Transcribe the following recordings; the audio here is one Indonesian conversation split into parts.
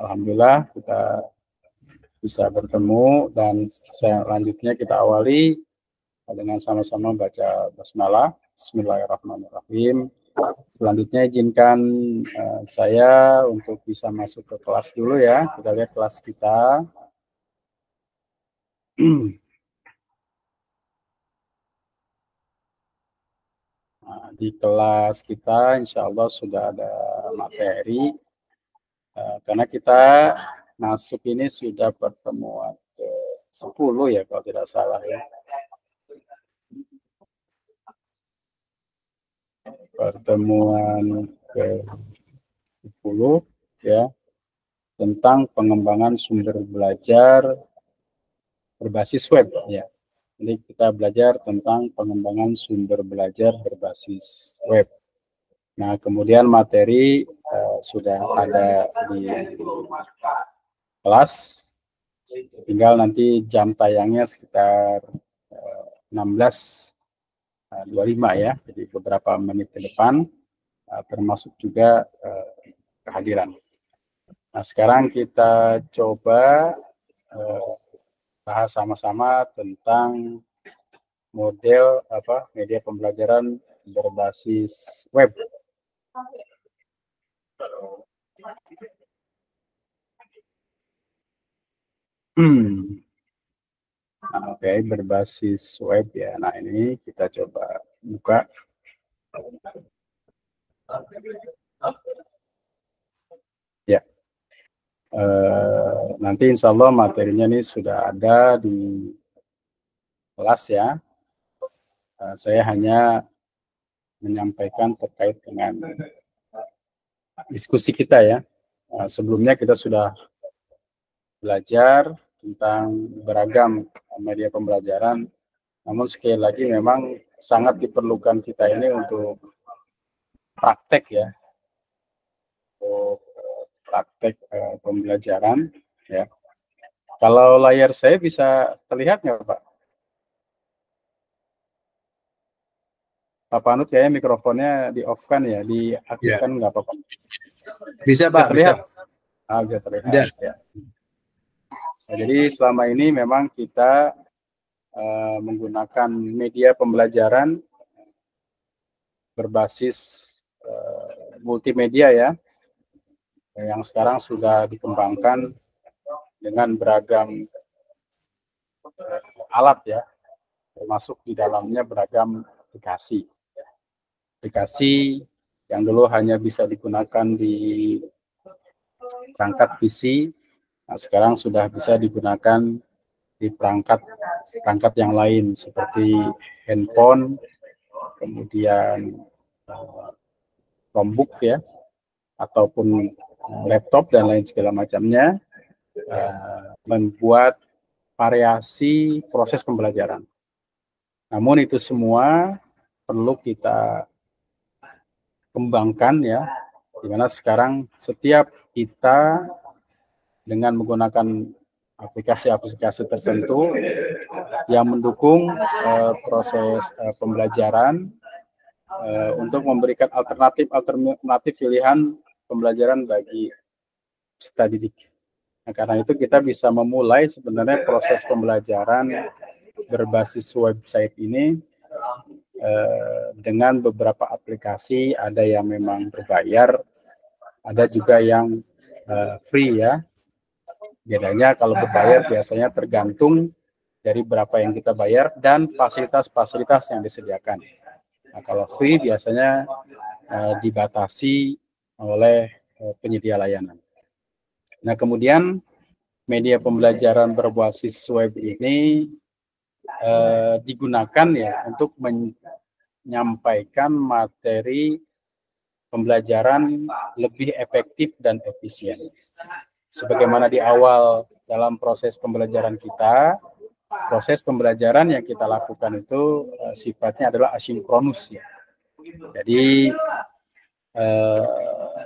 Alhamdulillah kita bisa bertemu, dan selanjutnya kita awali dengan sama-sama baca basmalah. Bismillahirrahmanirrahim. Selanjutnya izinkan saya untuk bisa masuk ke kelas dulu ya. Kita lihat kelas kita. Nah, di kelas kita insya Allah sudah ada materi, karena kita masuk ini sudah pertemuan ke-10 ya kalau tidak salah ya. Pertemuan ke-10 ya, tentang pengembangan sumber belajar berbasis web ya. Jadi kita belajar tentang pengembangan sumber belajar berbasis web. Nah, kemudian materi sudah ada di kelas, tinggal nanti jam tayangnya sekitar 16.25 ya, jadi beberapa menit ke depan, termasuk juga kehadiran. Nah, sekarang kita coba bahas sama-sama tentang model media pembelajaran berbasis web. Nah, Oke, berbasis web ya. Nah, ini kita coba buka. Ya. Nanti insya Allah materinya ini sudah ada di kelas ya. Saya hanya menyampaikan terkait dengan diskusi kita ya. Sebelumnya kita sudah belajar tentang beragam media pembelajaran, namun sekali lagi memang sangat diperlukan kita ini untuk praktek ya, untuk praktek pembelajaran ya. Kalau layar saya bisa terlihat nggak Pak? Pak Panut kayaknya mikrofonnya di off kan ya, diaktifkan nggak Pak? Bisa Pak, terlihat? bisa. Bisa terlihat ya. Nah, jadi selama ini memang kita menggunakan media pembelajaran berbasis multimedia ya, yang sekarang sudah dikembangkan dengan beragam alat ya, termasuk di dalamnya beragam aplikasi. Aplikasi yang dulu hanya bisa digunakan di perangkat PC, nah sekarang sudah bisa digunakan di perangkat yang lain seperti handphone, kemudian Chromebook ya, ataupun laptop dan lain segala macamnya, membuat variasi proses pembelajaran. Namun itu semua perlu kita kembangkan ya, dimana sekarang setiap kita dengan menggunakan aplikasi-aplikasi tertentu yang mendukung proses pembelajaran untuk memberikan alternatif pilihan pembelajaran bagi peserta didik. Nah, karena itu kita bisa memulai sebenarnya proses pembelajaran berbasis website ini dengan beberapa aplikasi, ada yang memang berbayar, ada juga yang free ya. Bedanya kalau berbayar biasanya tergantung dari berapa yang kita bayar dan fasilitas-fasilitas yang disediakan. Nah, kalau free biasanya dibatasi oleh penyedia layanan. Nah, kemudian media pembelajaran berbasis web ini digunakan ya untuk menyampaikan materi pembelajaran lebih efektif dan efisien. Sebagaimana di awal dalam proses pembelajaran kita, proses pembelajaran yang kita lakukan itu sifatnya adalah asinkronus ya. Jadi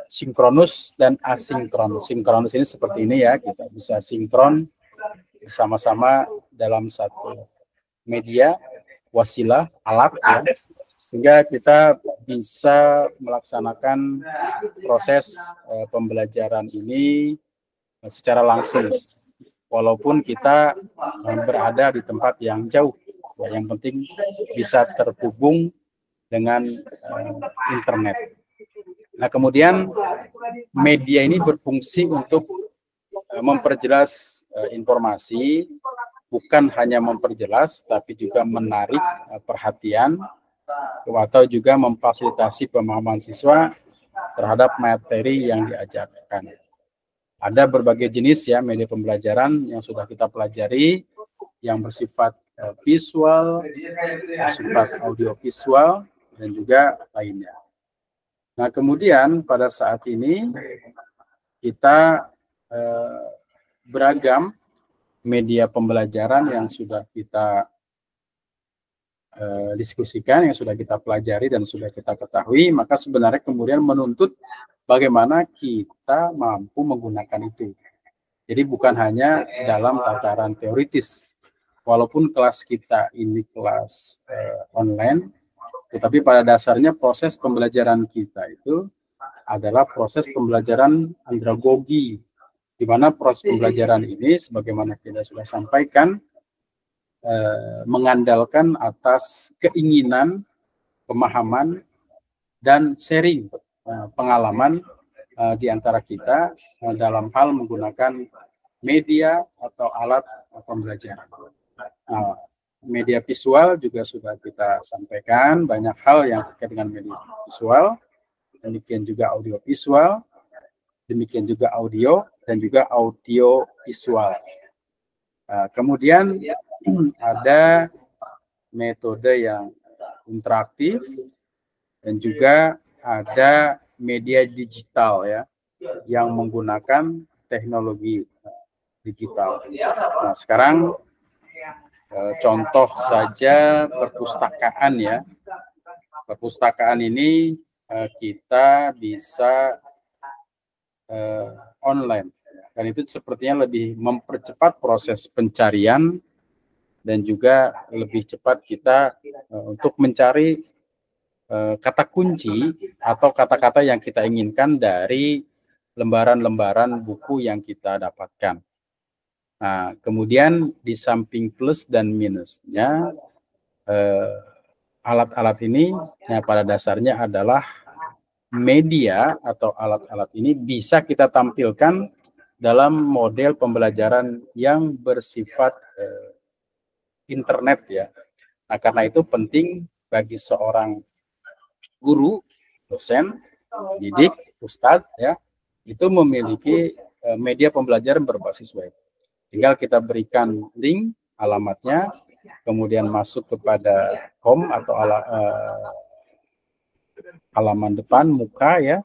sinkronus dan asinkronus. Sinkronus ini seperti ini ya, kita bisa sinkron bersama-sama dalam satu media, wasilah, alat ya, sehingga kita bisa melaksanakan proses pembelajaran ini secara langsung, walaupun kita berada di tempat yang jauh. Ya, yang penting bisa terhubung dengan internet. Nah, kemudian media ini berfungsi untuk memperjelas informasi, bukan hanya memperjelas, tapi juga menarik perhatian atau juga memfasilitasi pemahaman siswa terhadap materi yang diajarkan. Ada berbagai jenis ya media pembelajaran yang sudah kita pelajari, yang bersifat visual, bersifat audiovisual, dan juga lainnya. Nah, kemudian pada saat ini kita beragam media pembelajaran yang sudah kita diskusikan, yang sudah kita pelajari dan sudah kita ketahui, maka sebenarnya kemudian menuntut bagaimana kita mampu menggunakan itu. Jadi bukan hanya dalam tataran teoritis, walaupun kelas kita ini kelas online, tetapi pada dasarnya proses pembelajaran kita itu adalah proses pembelajaran andragogi, di mana proses pembelajaran ini, sebagaimana kita sudah sampaikan, mengandalkan atas keinginan, pemahaman, dan sharing pengalaman di antara kita dalam hal menggunakan media atau alat pembelajaran. Media visual juga sudah kita sampaikan, banyak hal yang terkait dengan media visual, demikian juga audio visual, demikian juga audio, dan juga audio visual. Kemudian ada metode yang interaktif dan juga ada media digital ya yang menggunakan teknologi digital. Nah, sekarang contoh saja perpustakaan ya. Perpustakaan ini kita bisa online, dan itu sepertinya lebih mempercepat proses pencarian dan juga lebih cepat kita untuk mencari kata kunci atau kata-kata yang kita inginkan dari lembaran-lembaran buku yang kita dapatkan. Nah, kemudian di samping plus dan minusnya, alat-alat ini pada dasarnya adalah media atau alat-alat ini bisa kita tampilkan dalam model pembelajaran yang bersifat internet ya. Nah, karena itu penting bagi seorang guru, dosen, didik, ustadz ya, itu memiliki media pembelajaran berbasis web. Tinggal kita berikan link, alamatnya, kemudian masuk kepada home atau halaman depan, muka ya,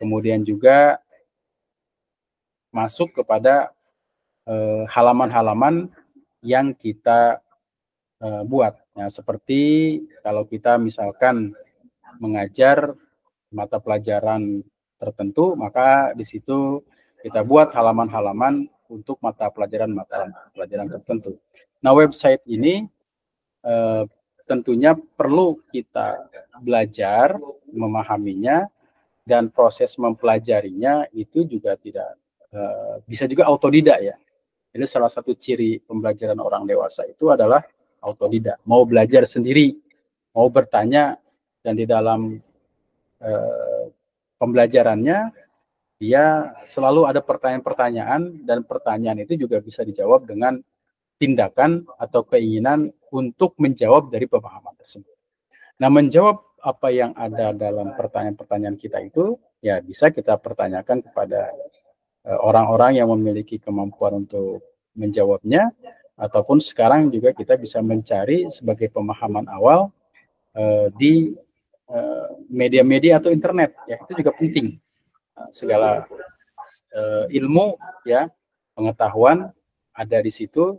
kemudian juga masuk kepada halaman-halaman yang kita buat. Nah, seperti kalau kita misalkan mengajar mata pelajaran tertentu, maka di situ kita buat halaman-halaman untuk mata pelajaran tertentu. Nah, website ini tentunya perlu kita belajar, memahaminya, dan proses mempelajarinya itu juga tidak bisa juga autodidak ya. Jadi salah satu ciri pembelajaran orang dewasa itu adalah autodidak, mau belajar sendiri, mau bertanya, dan di dalam pembelajarannya dia selalu ada pertanyaan-pertanyaan, dan pertanyaan itu juga bisa dijawab dengan tindakan atau keinginan untuk menjawab dari pemahaman tersebut. Nah, menjawab apa yang ada dalam pertanyaan-pertanyaan kita itu ya bisa kita pertanyakan kepada orang-orang yang memiliki kemampuan untuk menjawabnya, ataupun sekarang juga kita bisa mencari sebagai pemahaman awal di media-media atau internet ya, itu juga penting. Segala ilmu ya, pengetahuan ada di situ,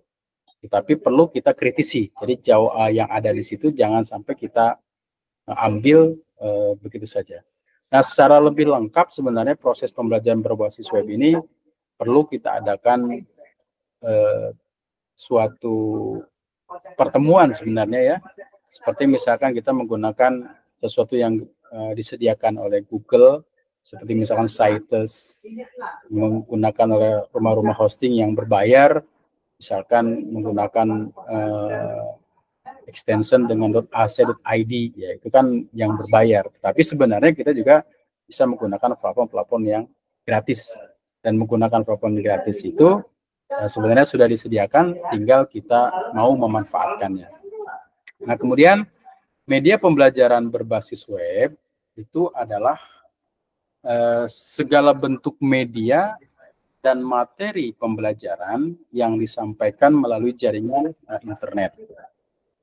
tetapi perlu kita kritisi. Jadi yang ada di situ jangan sampai kita ambil begitu saja. Nah, secara lebih lengkap sebenarnya proses pembelajaran berbasis web ini perlu kita adakan suatu pertemuan sebenarnya ya. Seperti misalkan kita menggunakan sesuatu yang disediakan oleh Google seperti misalkan Citus, menggunakan oleh rumah-rumah hosting yang berbayar, misalkan menggunakan extension dengan .ac.id, ya itu kan yang berbayar. Tapi sebenarnya kita juga bisa menggunakan platform-platform yang gratis, dan menggunakan platform gratis itu sebenarnya sudah disediakan, tinggal kita mau memanfaatkannya. Nah, kemudian media pembelajaran berbasis web itu adalah segala bentuk media dan materi pembelajaran yang disampaikan melalui jaringan internet.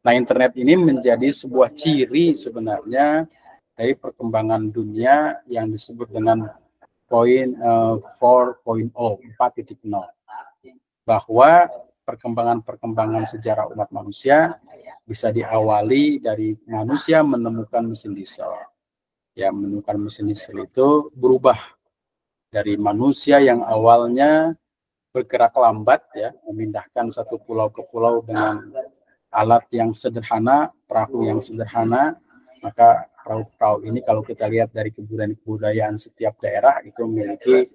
Nah, internet ini menjadi sebuah ciri sebenarnya dari perkembangan dunia yang disebut dengan 4.0, bahwa perkembangan sejarah umat manusia bisa diawali dari manusia menemukan mesin diesel. Ya, menemukan mesin diesel itu berubah dari manusia yang awalnya bergerak lambat, ya, memindahkan satu pulau ke pulau dengan alat yang sederhana, perahu yang sederhana. Maka perahu-perahu ini kalau kita lihat dari kebudayaan setiap daerah itu memiliki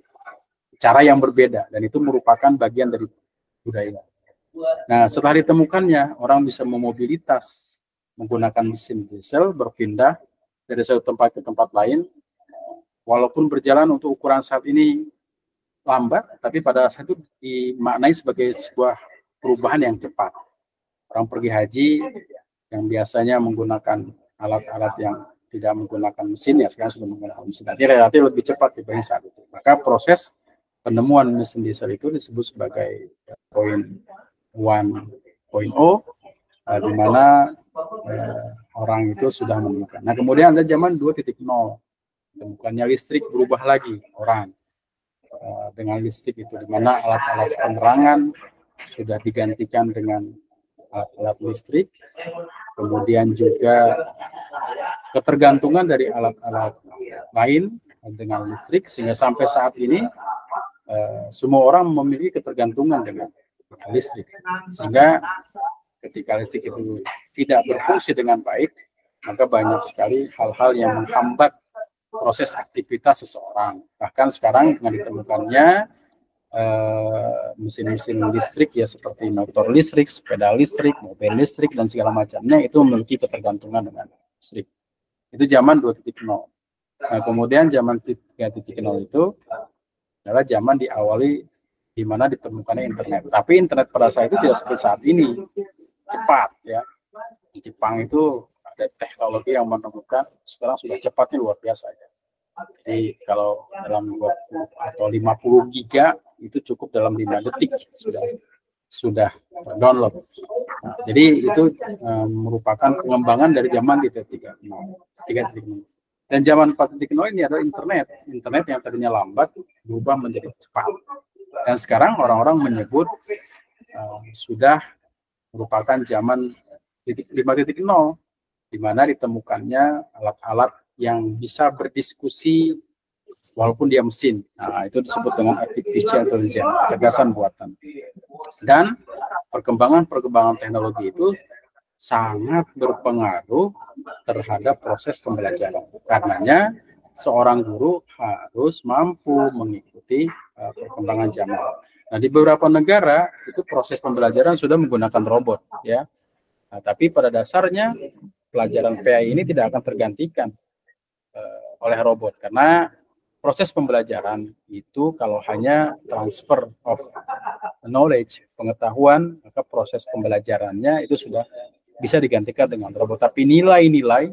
cara yang berbeda, dan itu merupakan bagian dari budaya. Nah, setelah ditemukannya, orang bisa memobilitas menggunakan mesin diesel, berpindah dari satu tempat ke tempat lain, walaupun berjalan untuk ukuran saat ini lambat, tapi pada saat itu dimaknai sebagai sebuah perubahan yang cepat. Orang pergi haji yang biasanya menggunakan alat-alat yang tidak menggunakan mesin, ya sekarang sudah menggunakan mesin. Jadi relatif lebih cepat dibanding saat itu. Maka proses penemuan mesin diesel itu disebut sebagai 1.0, di mana orang itu sudah menemukan. Nah, kemudian ada zaman 2.0, ditemukannya listrik, berubah lagi orang dengan listrik itu, di mana alat-alat penerangan sudah digantikan dengan alat listrik, kemudian juga ketergantungan dari alat-alat lain dengan listrik, sehingga sampai saat ini semua orang memiliki ketergantungan dengan listrik, sehingga ketika listrik itu tidak berfungsi dengan baik, maka banyak sekali hal-hal yang menghambat proses aktivitas seseorang. Bahkan sekarang dengan ditemukannya mesin-mesin listrik, ya seperti motor listrik, sepeda listrik, mobil listrik, dan segala macamnya itu memiliki ketergantungan dengan listrik. Itu zaman 2.0. Nah, kemudian zaman 3.0 itu adalah zaman diawali di mana ditemukannya internet. Tapi internet pada saat itu tidak seperti saat ini cepat, ya. Di Jepang itu ada teknologi yang menemukan sekarang sudah cepatnya luar biasa, ya. Jadi kalau dalam 20 atau 50 giga itu cukup dalam 5 detik sudah download. Nah, jadi itu merupakan pengembangan dari zaman 3.0. Dan zaman 4.0 ini adalah internet yang tadinya lambat berubah menjadi cepat. Dan sekarang orang-orang menyebut sudah merupakan zaman 5.0, di mana ditemukannya alat-alat yang bisa berdiskusi walaupun dia mesin. Nah, itu disebut dengan artificial intelligence, kecerdasan buatan. Dan perkembangan teknologi itu sangat berpengaruh terhadap proses pembelajaran. Karenanya seorang guru harus mampu mengikuti perkembangan zaman. Nah, di beberapa negara itu proses pembelajaran sudah menggunakan robot, ya. Nah, tapi pada dasarnya pelajaran PAI ini tidak akan tergantikan oleh robot, karena proses pembelajaran itu kalau hanya transfer of knowledge, pengetahuan, maka proses pembelajarannya itu sudah bisa digantikan dengan robot. Tapi nilai-nilai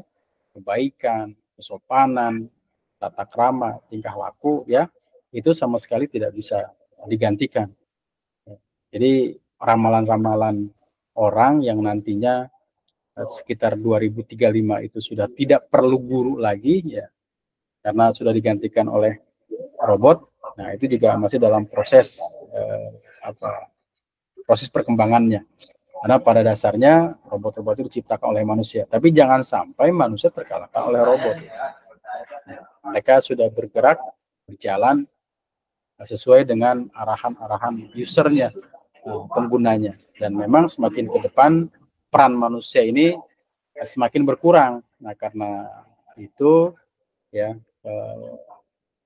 kebaikan, kesopanan, tata krama, tingkah laku, ya, itu sama sekali tidak bisa digantikan. Jadi ramalan-ramalan orang yang nantinya sekitar 2035 itu sudah tidak perlu guru lagi, ya, karena sudah digantikan oleh robot. Nah, itu juga masih dalam proses proses perkembangannya. Karena pada dasarnya robot-robot itu diciptakan oleh manusia. Tapi jangan sampai manusia terkalahkan oleh robot. Mereka sudah bergerak, berjalan sesuai dengan arahan-arahan usernya, penggunanya. Dan memang semakin ke depan peran manusia ini semakin berkurang. Nah, karena itu, ya,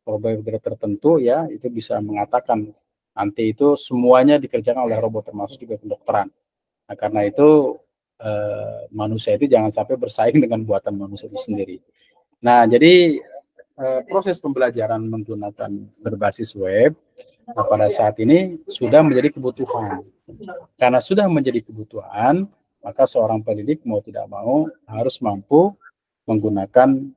provider tertentu ya itu bisa mengatakan nanti itu semuanya dikerjakan oleh robot termasuk juga kedokteran. Nah, karena itu manusia itu jangan sampai bersaing dengan buatan manusia itu sendiri. Nah, jadi proses pembelajaran menggunakan berbasis web pada saat ini sudah menjadi kebutuhan. Karena sudah menjadi kebutuhan, maka seorang pendidik mau tidak mau harus mampu menggunakan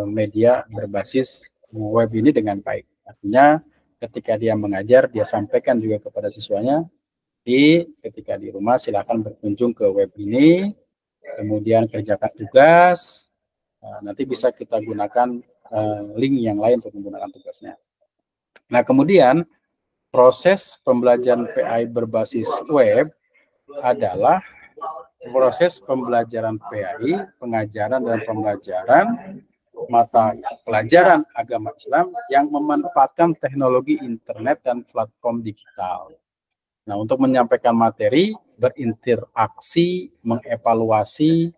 media berbasis web ini dengan baik. Artinya ketika dia mengajar, dia sampaikan juga kepada siswanya, ketika di rumah silakan berkunjung ke web ini, kemudian kerjakan tugas, nanti bisa kita gunakan link yang lain untuk menggunakan tugasnya. Nah, kemudian proses pembelajaran PAI berbasis web adalah proses pembelajaran PAI, pengajaran dan pembelajaran mata pelajaran agama Islam yang memanfaatkan teknologi internet dan platform digital. Nah, untuk menyampaikan materi, berinteraksi, mengevaluasi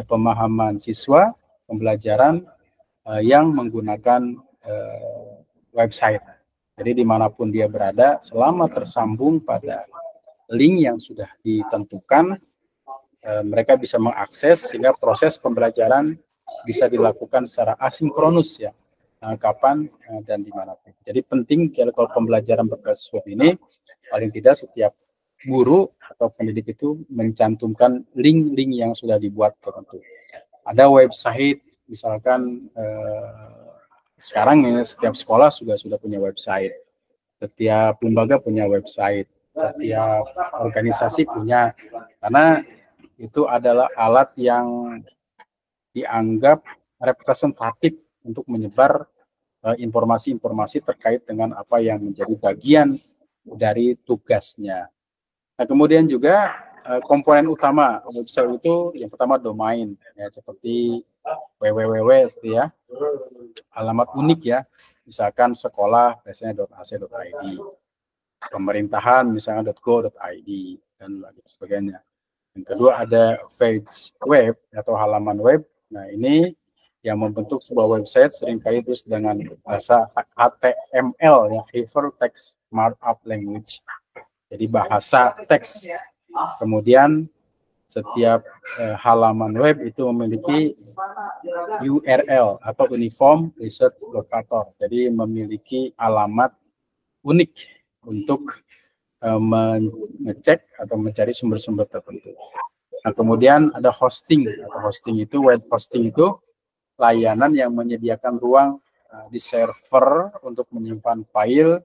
pemahaman siswa, pembelajaran yang menggunakan website. Jadi dimanapun dia berada, selama tersambung pada link yang sudah ditentukan, mereka bisa mengakses sehingga proses pembelajaran bisa dilakukan secara asinkronus ya, kapan dan dimanapun. Jadi penting kalau pembelajaran berbasis web ini, paling tidak setiap guru atau pendidik itu mencantumkan link-link yang sudah dibuat tertentu. Ada website, misalkan sekarang ini setiap sekolah sudah punya website, setiap lembaga punya website, setiap organisasi punya, karena itu adalah alat yang dianggap representatif untuk menyebar informasi-informasi terkait dengan apa yang menjadi bagian dari tugasnya. Nah, kemudian juga komponen utama website itu yang pertama domain, ya, seperti www ya, alamat unik ya, misalkan sekolah biasanya .ac.id, pemerintahan misalnya .go.id dan sebagainya. Yang kedua ada page web atau halaman web. Nah, ini yang membentuk sebuah website seringkali terus dengan bahasa HTML ya, Hypertext Markup Language. Jadi bahasa teks. Kemudian setiap halaman web itu memiliki URL atau Uniform Research Locator. Jadi memiliki alamat unik untuk mengecek atau mencari sumber-sumber tertentu. Nah, kemudian ada hosting atau hosting itu web hosting itu layanan yang menyediakan ruang di server untuk menyimpan file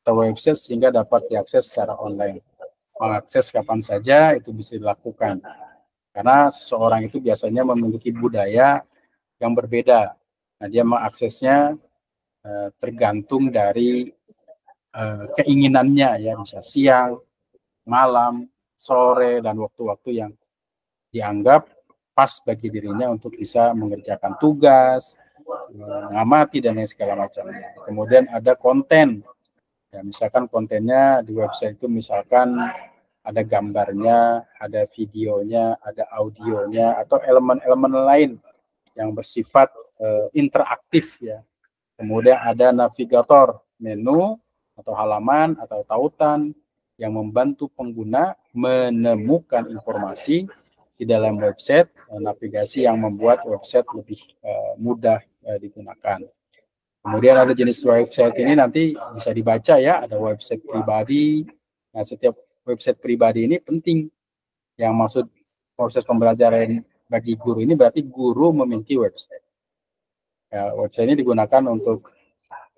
atau website sehingga dapat diakses secara online. Mengakses kapan saja itu bisa dilakukan. Karena seseorang itu biasanya memiliki budaya yang berbeda. Nah, dia mengaksesnya tergantung dari keinginannya ya, bisa siang, malam, sore, dan waktu-waktu yang dianggap pas bagi dirinya untuk bisa mengerjakan tugas, mengamati dan lain segala macam. Kemudian ada konten, ya, misalkan kontennya di website itu misalkan ada gambarnya, ada videonya, ada audionya, atau elemen-elemen lain yang bersifat interaktif ya. Kemudian ada navigator, menu atau halaman atau tautan yang membantu pengguna menemukan informasi di dalam website, navigasi yang membuat website lebih mudah digunakan. Kemudian ada jenis website ini nanti bisa dibaca ya, ada website pribadi. Nah, setiap website pribadi ini penting. Yang maksud proses pembelajaran bagi guru ini berarti guru memiliki website. Ya, website ini digunakan untuk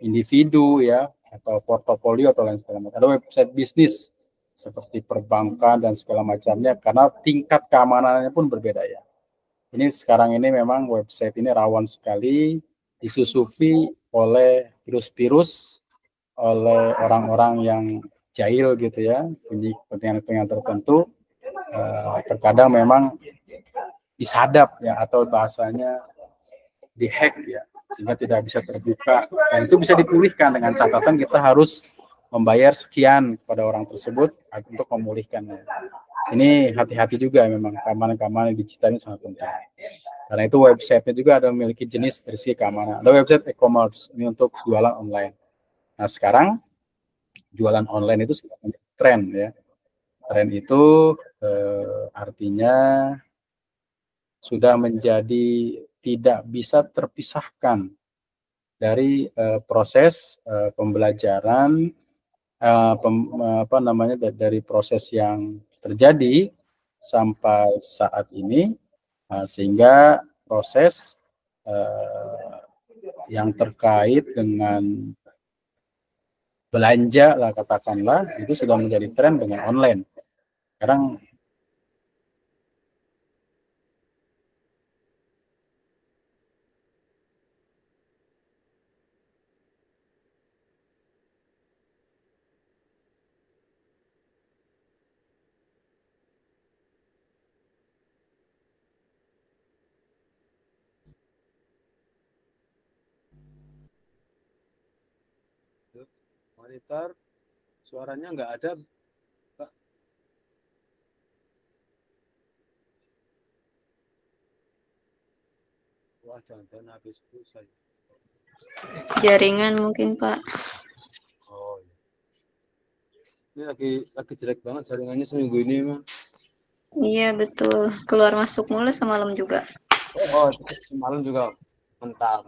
individu ya, atau portofolio atau lain sebagainya. Ada website bisnis seperti perbankan dan segala macamnya, karena tingkat keamanannya pun berbeda ya. Ini sekarang ini memang website ini rawan sekali disusupi oleh virus-virus, oleh orang-orang yang jahil gitu ya, punya kepentingan tertentu. Terkadang memang disadap ya, atau bahasanya dihack ya, sehingga tidak bisa terbuka, dan itu bisa dipulihkan dengan catatan kita harus membayar sekian kepada orang tersebut untuk memulihkannya. Ini hati-hati juga, memang keamanan digital ini sangat penting. Karena itu website-nya juga ada memiliki jenis dari segi keamanan. Ada website e-commerce, ini untuk jualan online. Nah, sekarang jualan online itu sudah menjadi tren ya. Tren itu artinya sudah menjadi tidak bisa terpisahkan dari proses pembelajaran dari proses yang terjadi sampai saat ini, sehingga proses yang terkait dengan belanja lah katakanlah itu sudah menjadi tren dengan online. Sekarang Monitor suaranya nggak ada, Pak. Wah, jangan habis pulsa. Jaringan mungkin, Pak. Oh, iya. Ini lagi jelek banget jaringannya seminggu ini, Mas. Iya, betul. Keluar masuk mulu semalam juga. Oh, semalam juga mental.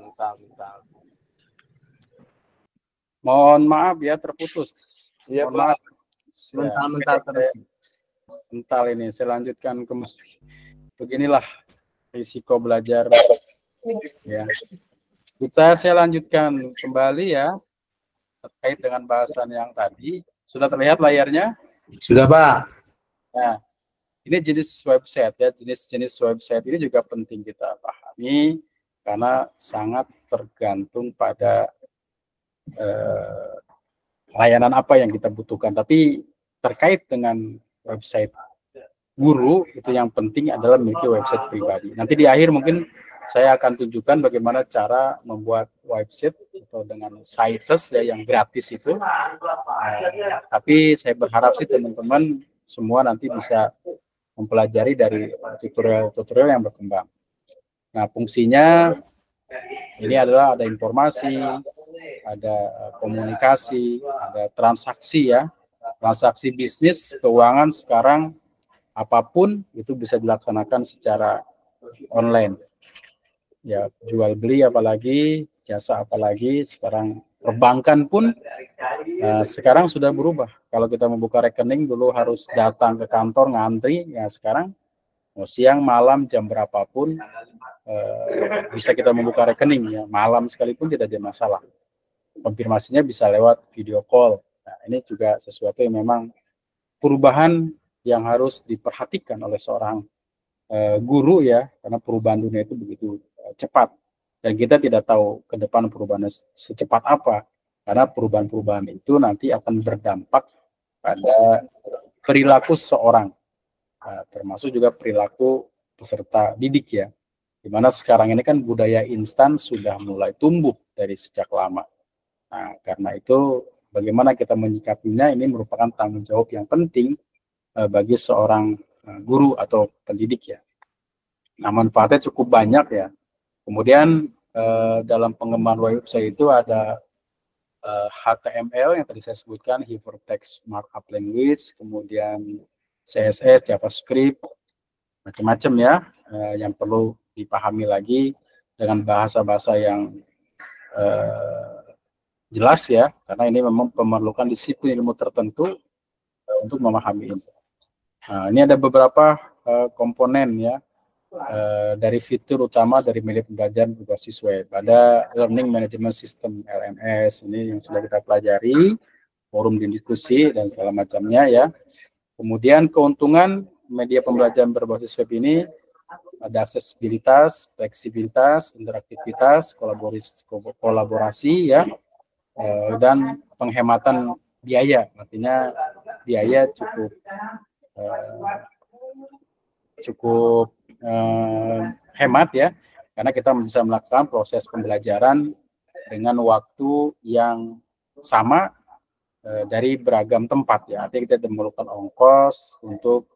mohon maaf ya terputus. Iya, Mohon maaf. Mental terus. Mental ini saya lanjutkan kembali. Beginilah risiko belajar ya. Saya lanjutkan kembali ya terkait dengan bahasan yang tadi. Sudah terlihat layarnya? Sudah, Pak. Nah, ini jenis website ya. Jenis-jenis website ini juga penting kita pahami karena sangat tergantung pada layanan apa yang kita butuhkan. Tapi terkait dengan website guru, itu yang penting adalah memiliki website pribadi. Nanti di akhir mungkin saya akan tunjukkan bagaimana cara membuat website atau dengan sites ya yang gratis itu. Tapi saya berharap sih teman-teman semua nanti bisa mempelajari dari tutorial-tutorial yang berkembang. Nah, fungsinya ini adalah ada informasi, ada komunikasi, ada transaksi ya. Transaksi bisnis, keuangan sekarang apapun itu bisa dilaksanakan secara online. Ya, jual beli apalagi, jasa apalagi, sekarang perbankan pun sekarang sudah berubah. Kalau kita membuka rekening dulu harus datang ke kantor ngantri, ya sekarang mau siang, malam, jam berapapun bisa kita membuka rekening ya, malam sekalipun tidak ada masalah. Konfirmasinya bisa lewat video call. Nah, ini juga sesuatu yang memang perubahan yang harus diperhatikan oleh seorang guru ya, karena perubahan dunia itu begitu cepat dan kita tidak tahu ke depan perubahannya secepat apa, karena perubahan-perubahan itu nanti akan berdampak pada perilaku seseorang, termasuk juga perilaku peserta didik ya, dimana sekarang ini kan budaya instan sudah mulai tumbuh dari sejak lama. Nah, karena itu bagaimana kita menyikapinya ini merupakan tanggung jawab yang penting bagi seorang guru atau pendidik ya. Nah, manfaatnya cukup banyak ya. Kemudian dalam pengembangan website itu ada HTML yang tadi saya sebutkan, Hypertext Markup Language, kemudian CSS, JavaScript, macam-macam ya, yang perlu dipahami lagi dengan bahasa-bahasa yang jelas ya, karena ini memang memerlukan disiplin ilmu tertentu untuk memahami ini. Nah, ini ada beberapa komponen ya, dari fitur utama dari media pembelajaran berbasis web. Ada Learning Management System LMS, ini yang sudah kita pelajari, forum diskusi dan segala macamnya ya. Kemudian keuntungan media pembelajaran berbasis web ini ada aksesibilitas, fleksibilitas, interaktivitas, kolaborasi ya, dan penghematan biaya. Artinya biaya cukup hemat ya, karena kita bisa melakukan proses pembelajaran dengan waktu yang sama dari beragam tempat ya. Artinya kita memerlukan ongkos untuk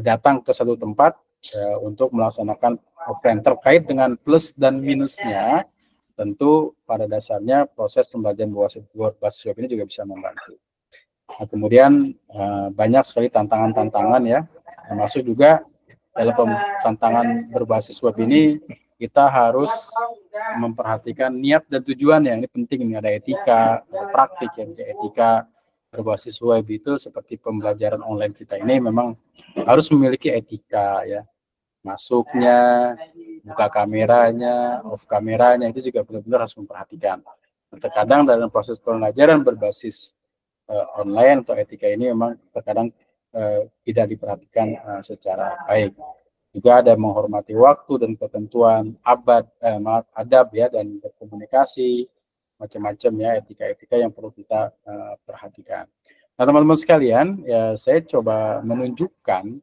datang ke satu tempat untuk melaksanakan offline. Terkait dengan plus dan minusnya, tentu pada dasarnya proses pembelajaran berbasis web ini juga bisa membantu. Nah, kemudian banyak sekali tantangan-tantangan ya, termasuk juga dalam tantangan berbasis web ini kita harus memperhatikan niat dan tujuan yang ini penting. Ini ada etika, ada praktik yang etika berbasis web itu seperti pembelajaran online kita ini memang harus memiliki etika ya. Masuknya, buka kameranya, off kameranya itu juga benar-benar harus memperhatikan. Terkadang dalam proses pembelajaran berbasis online atau etika ini memang terkadang tidak diperhatikan secara baik. Juga ada menghormati waktu dan ketentuan adab ya dan berkomunikasi macam-macam ya etika-etika yang perlu kita perhatikan. Nah teman-teman sekalian ya saya coba menunjukkan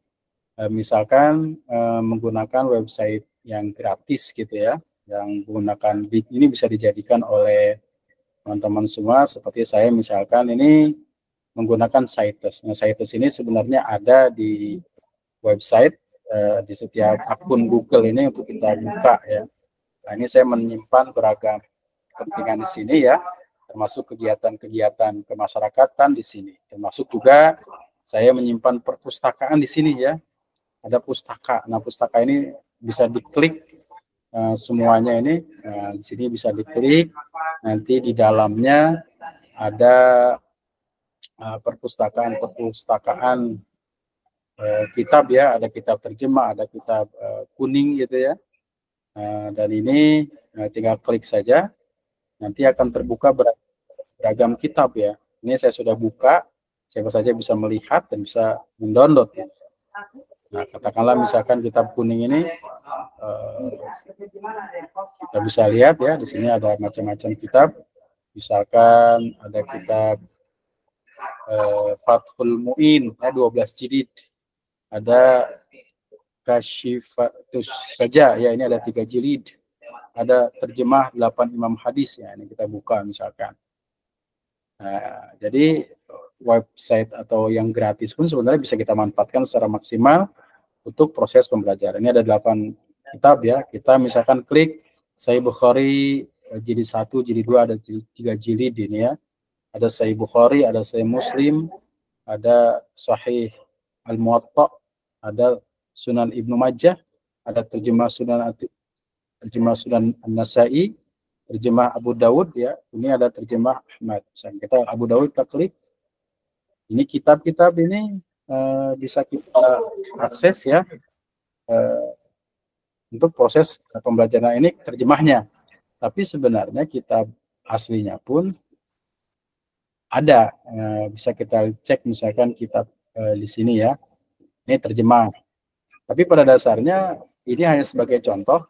misalkan menggunakan website yang gratis gitu ya, yang menggunakan ini bisa dijadikan oleh teman-teman semua seperti saya misalkan ini menggunakan Cytus. Nah Cytus ini sebenarnya ada di website di setiap akun Google ini untuk kita buka ya. Nah ini saya menyimpan beragam kepentingan di sini ya, termasuk kegiatan-kegiatan kemasyarakatan di sini, termasuk juga saya menyimpan perpustakaan di sini ya. Ada pustaka. Nah pustaka ini bisa diklik semuanya ini. Nah, di sini bisa diklik. Nanti di dalamnya ada perpustakaan kitab ya, ada kitab terjemah, ada kitab kuning gitu ya. Dan ini tinggal klik saja, nanti akan terbuka beragam kitab ya. Ini saya sudah buka, siapa saja bisa melihat dan bisa mendownload ya. Nah, katakanlah misalkan kitab kuning ini kita bisa lihat ya, di sini ada macam-macam kitab. Misalkan ada kitab Fathul Mu'in ya 12 jilid. Ada Kasyifatus saja ya, ini ada 3 jilid. Ada terjemah 8 imam hadis ya, ini kita buka misalkan. Nah, jadi website atau yang gratis pun sebenarnya bisa kita manfaatkan secara maksimal untuk proses pembelajaran. Ini ada 8 kitab ya. Kita misalkan klik Sahih Bukhari jilid 1, jilid 2, ada 3 jilid ini ya. Ada Sahih Bukhari, ada Sahih Muslim, ada Sahih Al-Muwatta, ada Sunan Ibnu Majah, ada terjemah Sunan An-Nasai, terjemah Abu Dawud ya. Ini ada terjemah Ahmad. Misalnya kita Abu Dawud kita klik. Ini kitab-kitab ini bisa kita akses ya untuk proses pembelajaran ini terjemahnya. Tapi sebenarnya kitab aslinya pun ada, bisa kita cek misalkan kitab di sini ya. Ini terjemah. Tapi pada dasarnya ini hanya sebagai contoh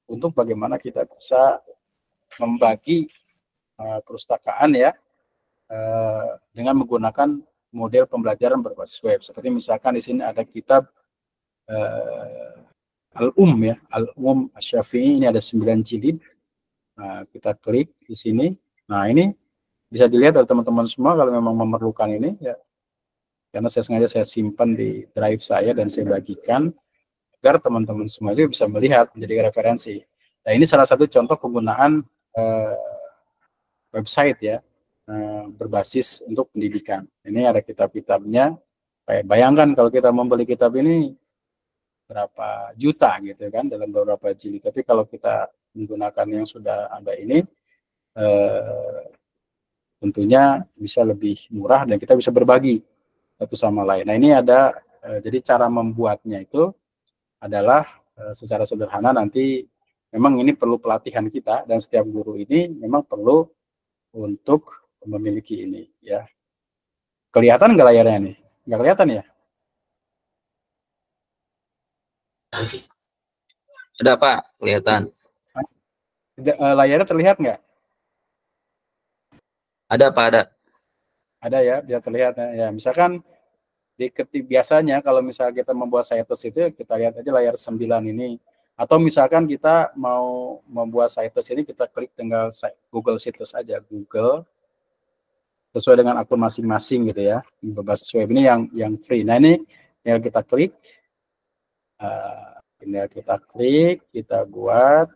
untuk bagaimana kita bisa membagi perpustakaan ya dengan menggunakan model pembelajaran berbasis web. Seperti misalkan di sini ada kitab ya, Al-Um Asy-Syafi'i, ini ada 9 jilid. Nah, kita klik di sini. Nah, ini bisa dilihat oleh teman-teman semua kalau memang memerlukan ini ya. Karena saya simpan di drive saya dan saya bagikan agar teman-teman semua itu bisa melihat, menjadi referensi. Nah, ini salah satu contoh penggunaan website ya, berbasis untuk pendidikan. Ini ada kitab-kitabnya. Kayak bayangkan kalau kita membeli kitab ini berapa juta gitu kan dalam beberapa jilid. Tapi kalau kita menggunakan yang sudah ada ini, tentunya bisa lebih murah dan kita bisa berbagi satu sama lain. Nah ini ada, jadi cara membuatnya itu adalah secara sederhana nanti memang ini perlu pelatihan kita dan setiap guru ini memang perlu untuk memiliki ini ya. Kelihatan nggak layarnya nih? Nggak kelihatan ya? Ada Pak, kelihatan. Layarnya terlihat nggak? Ada Pak, ada. Ada ya, biar terlihat ya. Misalkan biasanya kalau misalnya kita membuat situs itu kita lihat aja layar 9 ini. Atau misalkan kita mau membuat situs ini kita klik tinggal Google Situs aja, Google sesuai dengan akun masing-masing gitu ya. Berbasis web ini yang free. Nah ini yang kita klik Tinggal kita klik, kita buat.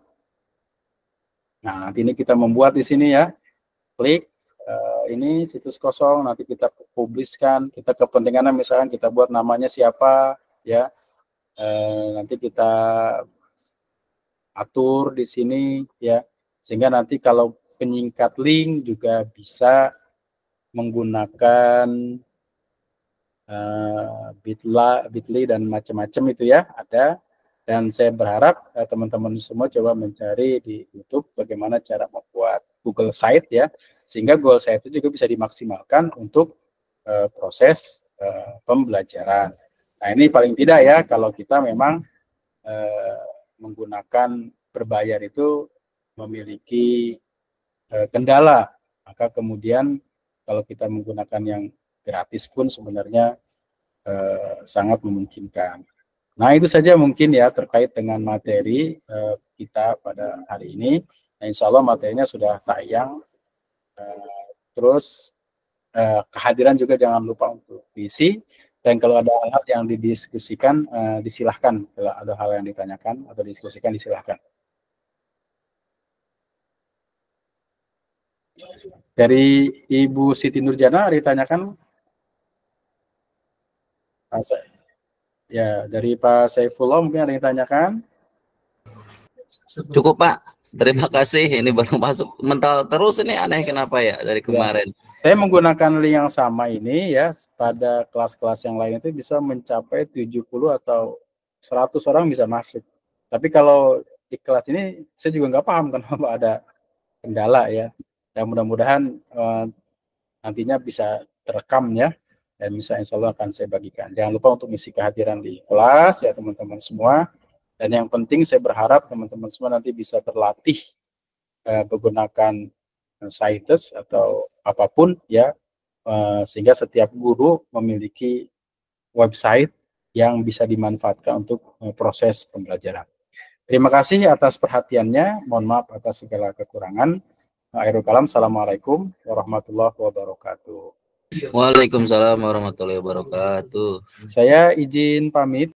Nah, nanti ini kita membuat di sini ya. Klik, ini situs kosong, nanti kita publiskan. Kita kepentingannya misalkan kita buat namanya siapa, ya. Nanti kita atur di sini, ya. Sehingga nanti kalau penyingkat link juga bisa menggunakan Bitly dan macam-macam itu ya, ada. Dan saya berharap teman-teman semua coba mencari di YouTube bagaimana cara membuat Google Site ya, sehingga Google Site itu juga bisa dimaksimalkan untuk proses pembelajaran. Nah, ini paling tidak ya, kalau kita memang menggunakan berbayar itu memiliki kendala, maka kemudian kalau kita menggunakan yang gratis pun sebenarnya sangat memungkinkan. Nah, itu saja mungkin ya terkait dengan materi kita pada hari ini. Nah, insya Allah materinya sudah tayang. Terus kehadiran juga jangan lupa untuk diisi. Dan kalau ada hal yang didiskusikan, disilahkan. Kalau ada hal yang ditanyakan atau diskusikan, disilahkan. Dari Ibu Siti Nurjana ditanyakan. Ya, dari Pak Saifullah mungkin ada yang ditanyakan. Cukup Pak, terima kasih. Ini baru masuk mental terus, ini aneh kenapa ya dari kemarin. Saya menggunakan link yang sama ini ya, pada kelas-kelas yang lain itu bisa mencapai 70 atau 100 orang bisa masuk. Tapi kalau di kelas ini saya juga nggak paham kenapa ada kendala ya. Dan mudah-mudahan nantinya bisa terekam ya, dan bisa insya Allah akan saya bagikan. Jangan lupa untuk mengisi kehadiran di kelas ya teman-teman semua. Dan yang penting saya berharap teman-teman semua nanti bisa terlatih menggunakan Cites atau apapun ya, sehingga setiap guru memiliki website yang bisa dimanfaatkan untuk proses pembelajaran. Terima kasih atas perhatiannya. Mohon maaf atas segala kekurangan. Akhirul kalam. Assalamualaikum warahmatullahi wabarakatuh. Waalaikumsalam warahmatullahi wabarakatuh. Saya izin pamit.